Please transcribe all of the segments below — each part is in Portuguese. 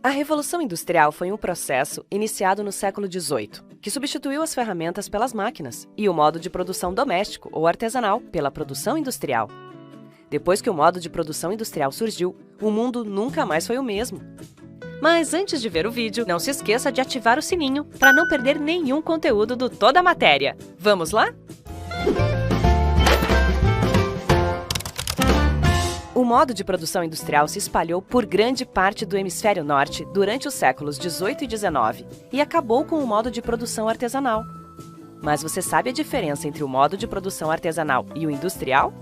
A Revolução Industrial foi um processo iniciado no século XVIII, que substituiu as ferramentas pelas máquinas e o modo de produção doméstico ou artesanal pela produção industrial. Depois que o modo de produção industrial surgiu, o mundo nunca mais foi o mesmo. Mas antes de ver o vídeo, não se esqueça de ativar o sininho para não perder nenhum conteúdo do Toda a Matéria. Vamos lá? O modo de produção industrial se espalhou por grande parte do hemisfério norte durante os séculos XVIII e XIX e acabou com o modo de produção artesanal. Mas você sabe a diferença entre o modo de produção artesanal e o industrial?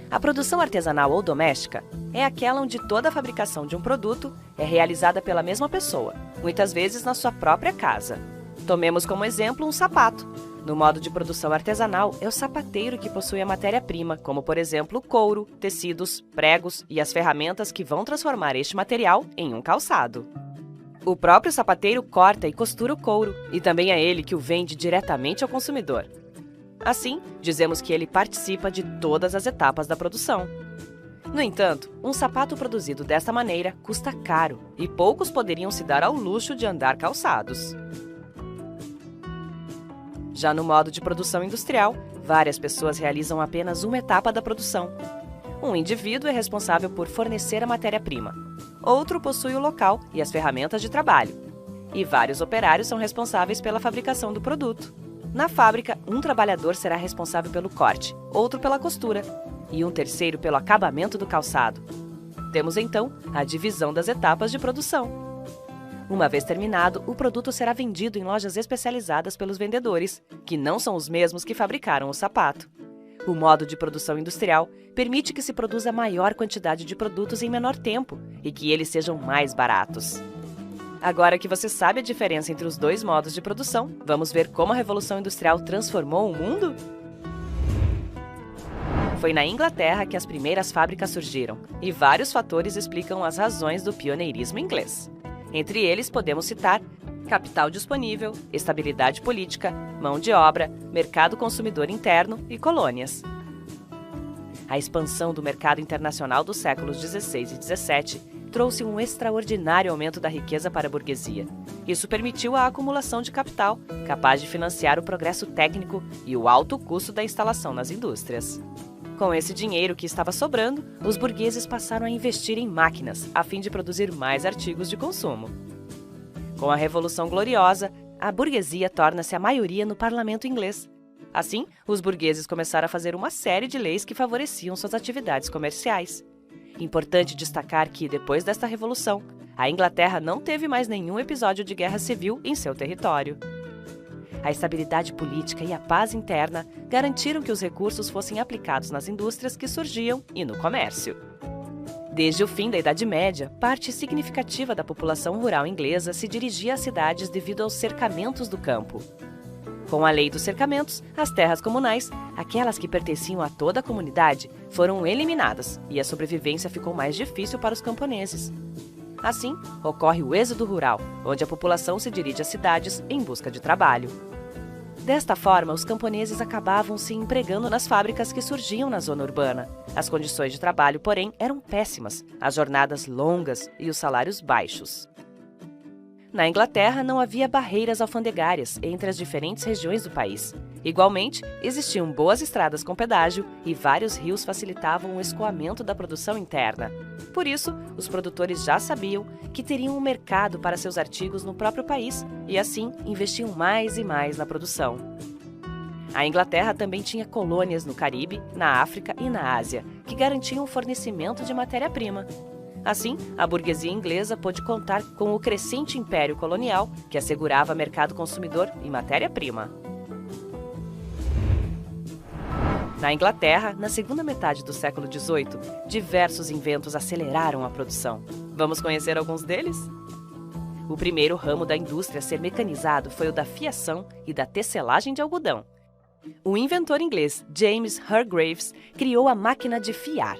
A produção artesanal ou doméstica é aquela onde toda a fabricação de um produto é realizada pela mesma pessoa, muitas vezes na sua própria casa. Tomemos como exemplo um sapato. No modo de produção artesanal, é o sapateiro que possui a matéria-prima, como por exemplo couro, tecidos, pregos e as ferramentas que vão transformar este material em um calçado. O próprio sapateiro corta e costura o couro, e também é ele que o vende diretamente ao consumidor. Assim, dizemos que ele participa de todas as etapas da produção. No entanto, um sapato produzido desta maneira custa caro, e poucos poderiam se dar ao luxo de andar calçados. Já no modo de produção industrial, várias pessoas realizam apenas uma etapa da produção. Um indivíduo é responsável por fornecer a matéria-prima, outro possui o local e as ferramentas de trabalho, e vários operários são responsáveis pela fabricação do produto. Na fábrica, um trabalhador será responsável pelo corte, outro pela costura, e um terceiro pelo acabamento do calçado. Temos então a divisão das etapas de produção. Uma vez terminado, o produto será vendido em lojas especializadas pelos vendedores, que não são os mesmos que fabricaram o sapato. O modo de produção industrial permite que se produza maior quantidade de produtos em menor tempo e que eles sejam mais baratos. Agora que você sabe a diferença entre os dois modos de produção, vamos ver como a Revolução Industrial transformou o mundo? Foi na Inglaterra que as primeiras fábricas surgiram, e vários fatores explicam as razões do pioneirismo inglês. Entre eles, podemos citar capital disponível, estabilidade política, mão de obra, mercado consumidor interno e colônias. A expansão do mercado internacional dos séculos XVI e XVII trouxe um extraordinário aumento da riqueza para a burguesia. Isso permitiu a acumulação de capital, capaz de financiar o progresso técnico e o alto custo da instalação nas indústrias. Com esse dinheiro que estava sobrando, os burgueses passaram a investir em máquinas, a fim de produzir mais artigos de consumo. Com a Revolução Gloriosa, a burguesia torna-se a maioria no parlamento inglês. Assim, os burgueses começaram a fazer uma série de leis que favoreciam suas atividades comerciais. Importante destacar que, depois desta revolução, a Inglaterra não teve mais nenhum episódio de guerra civil em seu território. A estabilidade política e a paz interna garantiram que os recursos fossem aplicados nas indústrias que surgiam e no comércio. Desde o fim da Idade Média, parte significativa da população rural inglesa se dirigia às cidades devido aos cercamentos do campo. Com a lei dos cercamentos, as terras comunais, aquelas que pertenciam a toda a comunidade, foram eliminadas e a sobrevivência ficou mais difícil para os camponeses. Assim, ocorre o êxodo rural, onde a população se dirige às cidades em busca de trabalho. Desta forma, os camponeses acabavam se empregando nas fábricas que surgiam na zona urbana. As condições de trabalho, porém, eram péssimas, as jornadas longas e os salários baixos. Na Inglaterra, não havia barreiras alfandegárias entre as diferentes regiões do país. Igualmente, existiam boas estradas com pedágio e vários rios facilitavam o escoamento da produção interna. Por isso, os produtores já sabiam que teriam um mercado para seus artigos no próprio país e, assim, investiam mais e mais na produção. A Inglaterra também tinha colônias no Caribe, na África e na Ásia, que garantiam o fornecimento de matéria-prima. Assim, a burguesia inglesa pôde contar com o crescente império colonial, que assegurava mercado consumidor e matéria-prima. Na Inglaterra, na segunda metade do século XVIII, diversos inventos aceleraram a produção. Vamos conhecer alguns deles? O primeiro ramo da indústria a ser mecanizado foi o da fiação e da tecelagem de algodão. O inventor inglês James Hargreaves criou a máquina de fiar,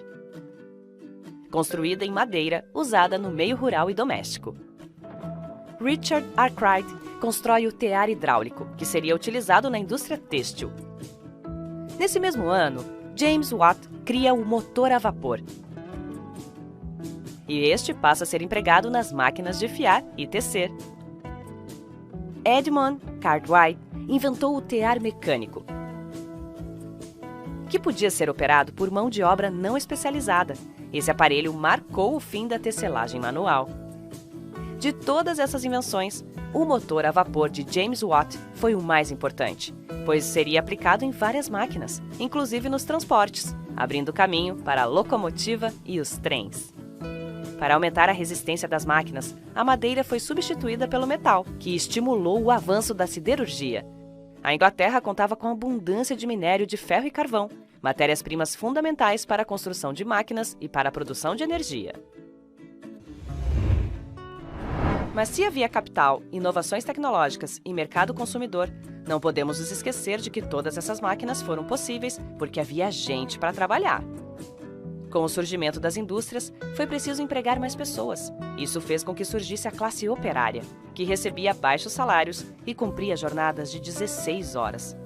construída em madeira, usada no meio rural e doméstico. Richard Arkwright constrói o tear hidráulico, que seria utilizado na indústria têxtil. Nesse mesmo ano, James Watt cria o motor a vapor. e este passa a ser empregado nas máquinas de fiar e tecer. Edmund Cartwright inventou o tear mecânico, que podia ser operado por mão de obra não especializada. Esse aparelho marcou o fim da tecelagem manual. De todas essas invenções, o motor a vapor de James Watt foi o mais importante, pois seria aplicado em várias máquinas, inclusive nos transportes, abrindo caminho para a locomotiva e os trens. Para aumentar a resistência das máquinas, a madeira foi substituída pelo metal, que estimulou o avanço da siderurgia. A Inglaterra contava com abundância de minério de ferro e carvão, matérias-primas fundamentais para a construção de máquinas e para a produção de energia. Mas se havia capital, inovações tecnológicas e mercado consumidor, não podemos nos esquecer de que todas essas máquinas foram possíveis porque havia gente para trabalhar. Com o surgimento das indústrias, foi preciso empregar mais pessoas. Isso fez com que surgisse a classe operária, que recebia baixos salários e cumpria jornadas de 16 horas.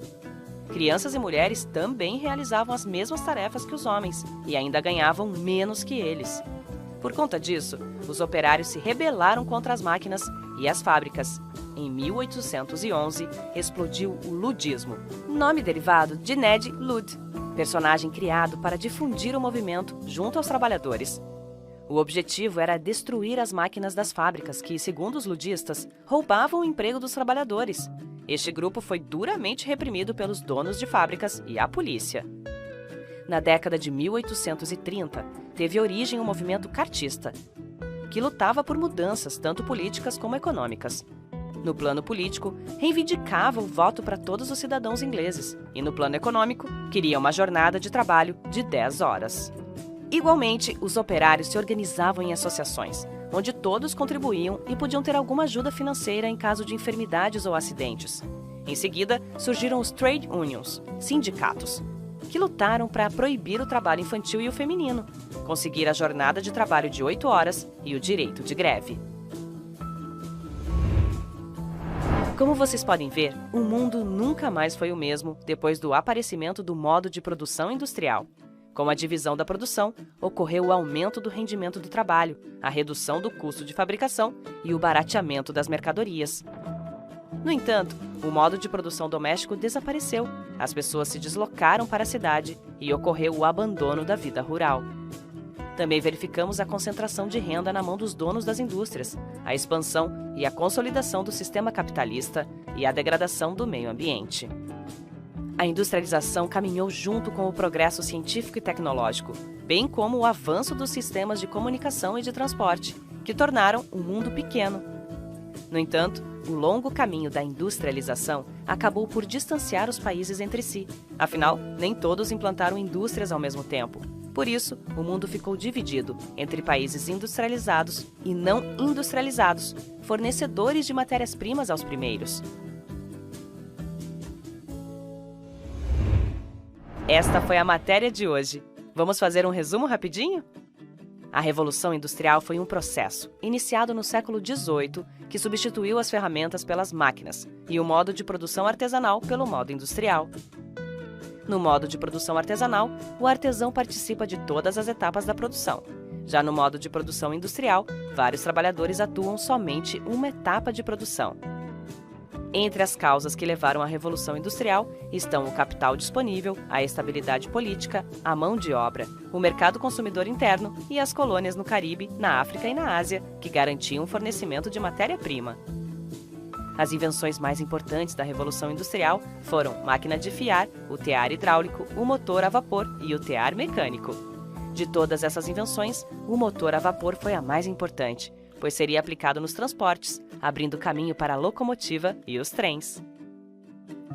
Crianças e mulheres também realizavam as mesmas tarefas que os homens e ainda ganhavam menos que eles. Por conta disso, os operários se rebelaram contra as máquinas e as fábricas. Em 1811, explodiu o ludismo, nome derivado de Ned Ludd, personagem criado para difundir o movimento junto aos trabalhadores. O objetivo era destruir as máquinas das fábricas que, segundo os ludistas, roubavam o emprego dos trabalhadores. Este grupo foi duramente reprimido pelos donos de fábricas e a polícia. Na década de 1830, teve origem o movimento cartista, que lutava por mudanças tanto políticas como econômicas. No plano político, reivindicava o voto para todos os cidadãos ingleses e, no plano econômico, queria uma jornada de trabalho de 10 horas. Igualmente, os operários se organizavam em associações, onde todos contribuíam e podiam ter alguma ajuda financeira em caso de enfermidades ou acidentes. Em seguida, surgiram os trade unions, sindicatos, que lutaram para proibir o trabalho infantil e o feminino, conseguir a jornada de trabalho de 8 horas e o direito de greve. Como vocês podem ver, o mundo nunca mais foi o mesmo depois do aparecimento do modo de produção industrial. Com a divisão da produção, ocorreu o aumento do rendimento do trabalho, a redução do custo de fabricação e o barateamento das mercadorias. No entanto, o modo de produção doméstico desapareceu, as pessoas se deslocaram para a cidade e ocorreu o abandono da vida rural. Também verificamos a concentração de renda na mão dos donos das indústrias, a expansão e a consolidação do sistema capitalista e a degradação do meio ambiente. A industrialização caminhou junto com o progresso científico e tecnológico, bem como o avanço dos sistemas de comunicação e de transporte, que tornaram o mundo pequeno. No entanto, o longo caminho da industrialização acabou por distanciar os países entre si. Afinal, nem todos implantaram indústrias ao mesmo tempo. Por isso, o mundo ficou dividido entre países industrializados e não industrializados, fornecedores de matérias-primas aos primeiros. Esta foi a matéria de hoje. Vamos fazer um resumo rapidinho? A Revolução Industrial foi um processo, iniciado no século XVIII, que substituiu as ferramentas pelas máquinas e o modo de produção artesanal pelo modo industrial. No modo de produção artesanal, o artesão participa de todas as etapas da produção. Já no modo de produção industrial, vários trabalhadores atuam somente uma etapa de produção. Entre as causas que levaram à Revolução Industrial estão o capital disponível, a estabilidade política, a mão de obra, o mercado consumidor interno e as colônias no Caribe, na África e na Ásia, que garantiam o fornecimento de matéria-prima. As invenções mais importantes da Revolução Industrial foram máquina de fiar, o tear hidráulico, o motor a vapor e o tear mecânico. De todas essas invenções, o motor a vapor foi a mais importante, pois seria aplicado nos transportes, abrindo caminho para a locomotiva e os trens.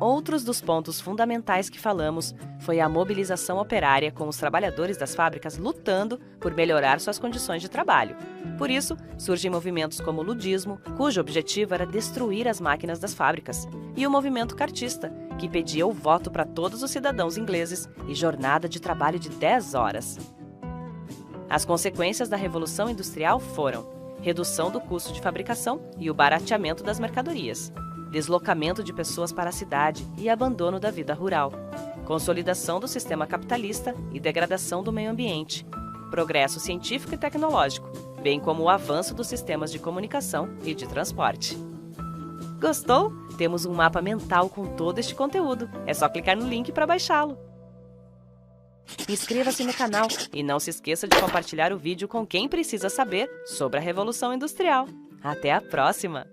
Outros dos pontos fundamentais que falamos foi a mobilização operária com os trabalhadores das fábricas lutando por melhorar suas condições de trabalho. Por isso, surgem movimentos como o ludismo, cujo objetivo era destruir as máquinas das fábricas, e o movimento cartista, que pedia o voto para todos os cidadãos ingleses e jornada de trabalho de 10 horas. As consequências da Revolução Industrial foram redução do custo de fabricação e o barateamento das mercadorias, deslocamento de pessoas para a cidade e abandono da vida rural, consolidação do sistema capitalista e degradação do meio ambiente, progresso científico e tecnológico, bem como o avanço dos sistemas de comunicação e de transporte. Gostou? Temos um mapa mental com todo este conteúdo. É só clicar no link para baixá-lo. Inscreva-se no canal e não se esqueça de compartilhar o vídeo com quem precisa saber sobre a Revolução Industrial. Até a próxima!